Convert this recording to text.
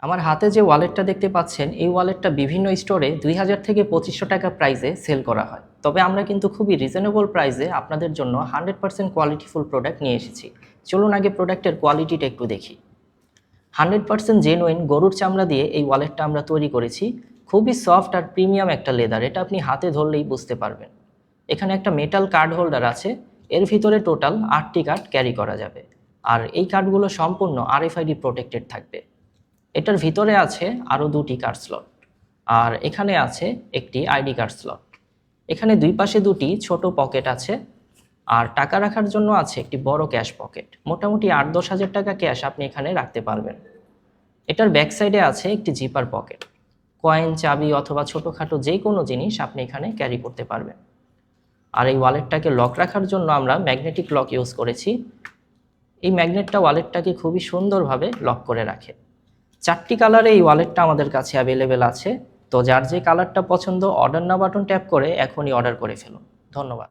আমার হাতে যে ওয়ালেটটা দেখতে পাচ্ছেন, এই ওয়ালেটটা বিভিন্ন স্টোরে ২,০০০ থেকে ২৫০০ টাকা প্রাইসে সেল করা হয়। তবে আমরা কিন্তু খুবই রিজনেবল প্রাইসে আপনাদের জন্য 100% কোয়ালিটিফুল প্রোডাক্ট নিয়ে এসেছি। চলুন আগে প্রোডাক্টের কোয়ালিটিটা একটু দেখি। 100% জেনুইন গরুর চামড়া দিয়ে এই ওয়ালেটটা আমরা তৈরি করেছি। খুবই সফট আর প্রিমিয়াম একটা লেদার, এটা আপনি হাতে ধরলেই বুঝতে পারবেন। এখানে একটা মেটাল কার্ড হোল্ডার আছে, এর ভিতরে টোটাল ৮টি কার্ড ক্যারি করা যাবে। আর এই কার্ডগুলো সম্পূর্ণ RFID প্রোটেক্টেড থাকবে। এটার ভিতরে আছে আরও 2টি কার্ড স্লট, আর এখানে আছে একটি আইডি কার্ড স্লট। এখানে দুই পাশে 2টি ছোট পকেট আছে, আর টাকা রাখার জন্য আছে একটি বড় ক্যাশ পকেট। মোটামুটি ৮-১০ হাজার টাকা ক্যাশ আপনি এখানে রাখতে পারবেন। এটার ব্যাক সাইডে আছে একটি জিপার পকেট, কয়েন, চাবি অথবা ছোটোখাটো যে কোনো জিনিস আপনি এখানে ক্যারি করতে পারবেন। আর এই ওয়ালেটটাকে লক রাখার জন্য আমরা ম্যাগনেটিক লক ইউজ করেছি। এই ম্যাগনেটটা ওয়ালেটটাকে খুবই সুন্দরভাবে লক করে রাখে। 4টি কালারে এই ওয়ালেটটা আমাদের কাছে অ্যাভেলেবেল আছে। তো যার যে কালারটা পছন্দ, অর্ডার নাও বাটন ট্যাপ করে এখনই অর্ডার করে ফেলুন। ধন্যবাদ।